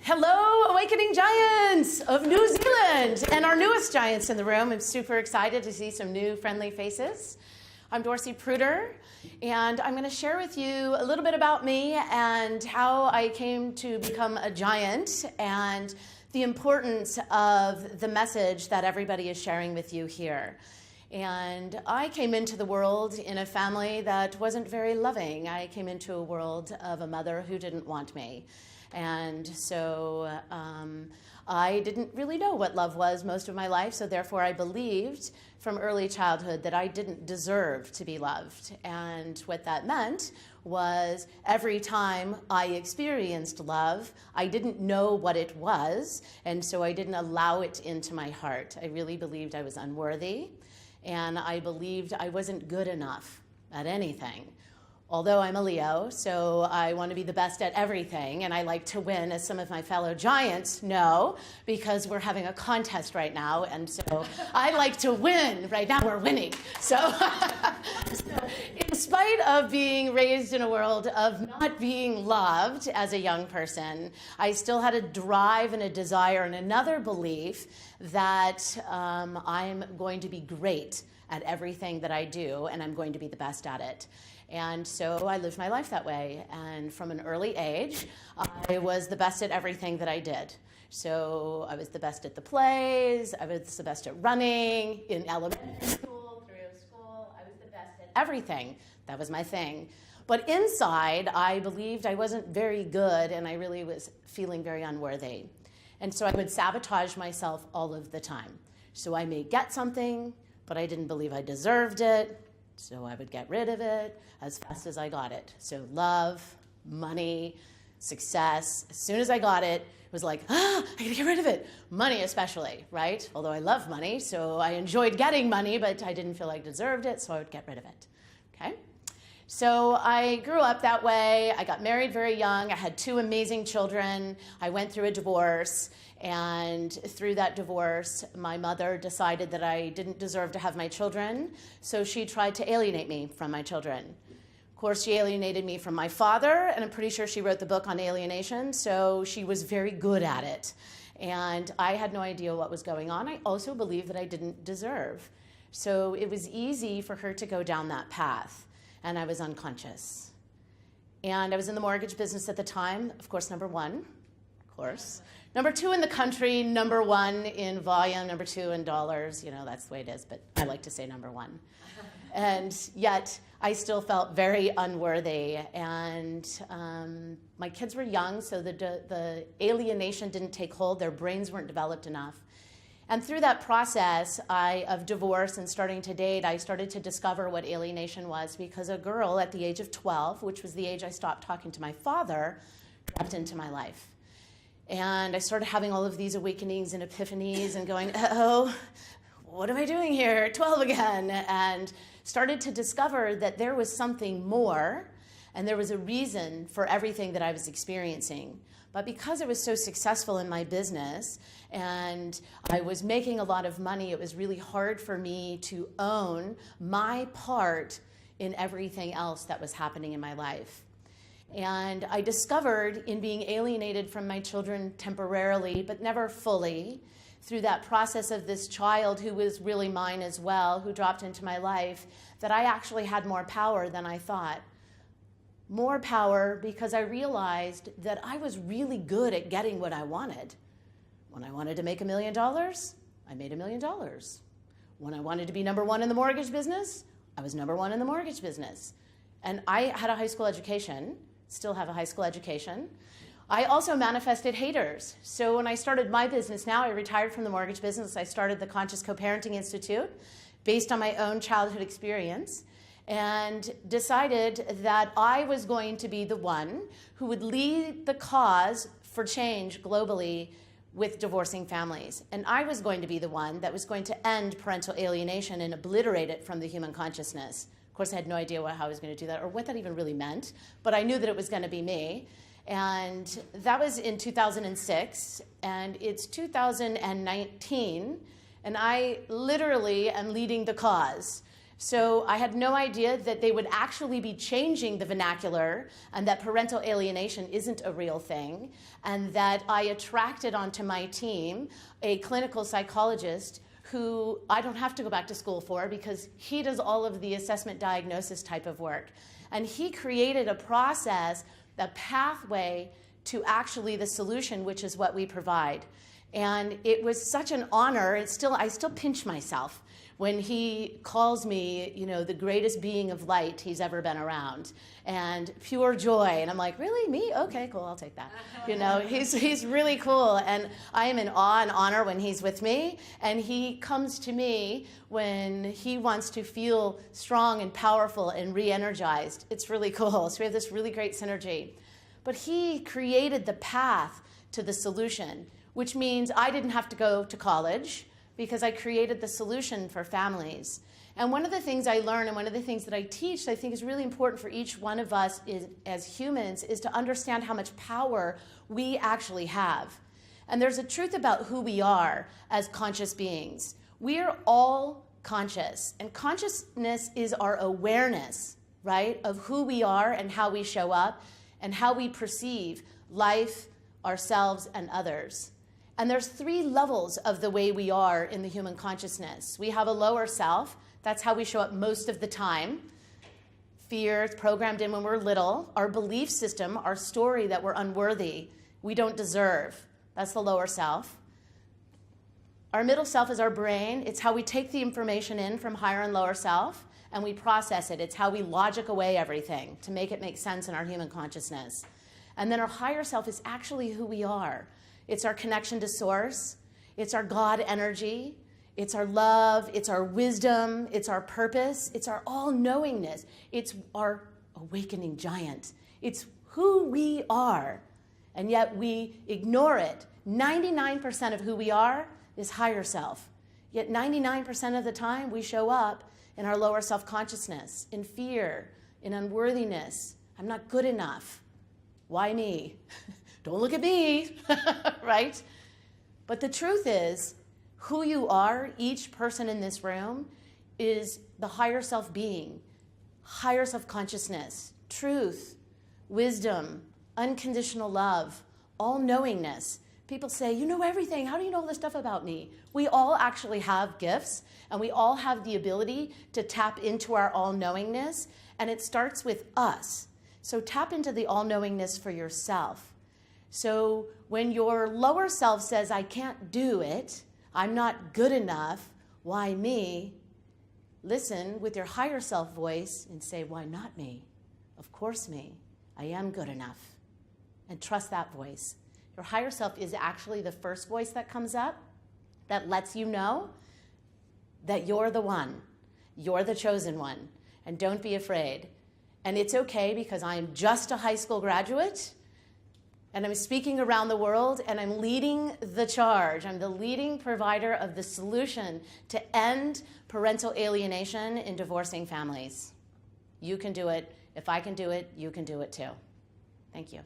Hello, Awakening Giants of New Zealand, and our newest giants in the room. I'm super excited to see some new friendly faces. I'm Dorcy Pruter, and I'm going to share with you a little bit about me and how I came to become a giant and the importance of the message that everybody is sharing with you here. And I came into the world in a family that wasn't very loving. I came into a world of a mother who didn't want me. And so I didn't really know what love was most of my life, so therefore I believed from early childhood that I didn't deserve to be loved. And what that meant was every time I experienced love, I didn't know what it was, and so I didn't allow it into my heart. I really believed I was unworthy, and I believed I wasn't good enough at anything. Although I'm a Leo, so I want to be the best at everything, and I like to win, as some of my fellow giants know, because we're having a contest right now, and so I like to win. Right now we're winning. So in spite of being raised in a world of not being loved as a young person, I still had a drive and a desire and another belief that I'm going to be great at everything that I do, and I'm going to be the best at it. And so I lived my life that way. And from an early age, I was the best at everything that I did. So I was the best at the plays, I was the best at running, in elementary school, through school, I was the best at everything. That was my thing. But inside, I believed I wasn't very good, and I really was feeling very unworthy. And so I would sabotage myself all of the time. So I may get something, but I didn't believe I deserved it. So I would get rid of it as fast as I got it. So love, money, success. As soon as I got it, it was like, I gotta get rid of it. Money especially, right? Although I love money, so I enjoyed getting money, but I didn't feel like I deserved it, so I would get rid of it, okay? So I grew up that way. I got married very young. I had 2 amazing children. I went through a divorce. And through that divorce, my mother decided that I didn't deserve to have my children. So she tried to alienate me from my children. Of course, she alienated me from my father. And I'm pretty sure she wrote the book on alienation. So she was very good at it. And I had no idea what was going on. I also believed that I didn't deserve. So it was easy for her to go down that path. And I was unconscious. And I was in the mortgage business at the time, of course, number 1, of course. Number 2 in the country, number 1 in volume, number 2 in dollars. You know, that's the way it is, but I like to say number 1. And yet, I still felt very unworthy. And my kids were young, so the alienation didn't take hold. Their brains weren't developed enough. And through that process of divorce and starting to date, I started to discover what alienation was, because a girl at the age of 12, which was the age I stopped talking to my father, dropped into my life. And I started having all of these awakenings and epiphanies and going, oh, what am I doing here at 12 again? And started to discover that there was something more, and there was a reason for everything that I was experiencing. But because I was so successful in my business and I was making a lot of money, it was really hard for me to own my part in everything else that was happening in my life. And I discovered in being alienated from my children temporarily, but never fully, through that process of this child who was really mine as well, who dropped into my life, that I actually had more power than I thought. More power because I realized that I was really good at getting what I wanted. When I wanted to make $1 million, I made $1 million. When I wanted to be number 1 in the mortgage business, I was number 1 in the mortgage business. And I had a high school education, still have a high school education. I also manifested haters. So when I started my business now, I retired from the mortgage business. I started the Conscious Co-Parenting Institute based on my own childhood experience, and decided that I was going to be the one who would lead the cause for change globally with divorcing families. And I was going to be the one that was going to end parental alienation and obliterate it from the human consciousness. Of course, I had no idea how I was going to do that or what that even really meant, but I knew that it was going to be me. And that was in 2006, and it's 2019, and I literally am leading the cause. So I had no idea that they would actually be changing the vernacular and that parental alienation isn't a real thing, and that I attracted onto my team a clinical psychologist who I don't have to go back to school for because he does all of the assessment diagnosis type of work. And he created a process, a pathway to actually the solution, which is what we provide. And it was such an honor. I still pinch myself when he calls me, the greatest being of light he's ever been around, and pure joy. And I'm like, really, me? Okay, cool, I'll take that. He's really cool, and I am in awe and honor when he's with me. And he comes to me when he wants to feel strong and powerful and re-energized. It's really cool. So we have this really great synergy. But he created the path to the solution, which means I didn't have to go to college, because I created the solution for families. And one of the things I learn, and one of the things that I teach that I think is really important for each one of us as humans, is to understand how much power we actually have. And there's a truth about who we are as conscious beings. We are all conscious, and consciousness is our awareness, right, of who we are and how we show up and how we perceive life, ourselves, and others. And there's 3 levels of the way we are in the human consciousness. We have a lower self. That's how we show up most of the time. Fear is programmed in when we're little. Our belief system, our story that we're unworthy, we don't deserve. That's the lower self. Our middle self is our brain. It's how we take the information in from higher and lower self, and we process it. It's how we logic away everything to make it make sense in our human consciousness. And then our higher self is actually who we are. It's our connection to source. It's our God energy. It's our love. It's our wisdom. It's our purpose. It's our all-knowingness. It's our awakening giant. It's who we are, and yet we ignore it. 99% of who we are is higher self. Yet 99% of the time we show up in our lower self-consciousness, in fear, in unworthiness. I'm not good enough. Why me? Don't look at me, right? But the truth is, who you are, each person in this room, is the higher self being, higher self-consciousness, truth, wisdom, unconditional love, all-knowingness. People say, you know everything. How do you know all this stuff about me? We all actually have gifts, and we all have the ability to tap into our all-knowingness, and it starts with us. So tap into the all-knowingness for yourself. So when your lower self says, I can't do it, I'm not good enough, why me? Listen with your higher self voice and say, why not me? Of course me. I am good enough. And trust that voice. Your higher self is actually the first voice that comes up that lets you know that you're the one. You're the chosen one. And don't be afraid. And it's okay, because I am just a high school graduate, and I'm speaking around the world, and I'm leading the charge. I'm the leading provider of the solution to end parental alienation in divorcing families. You can do it. If I can do it, you can do it too. Thank you.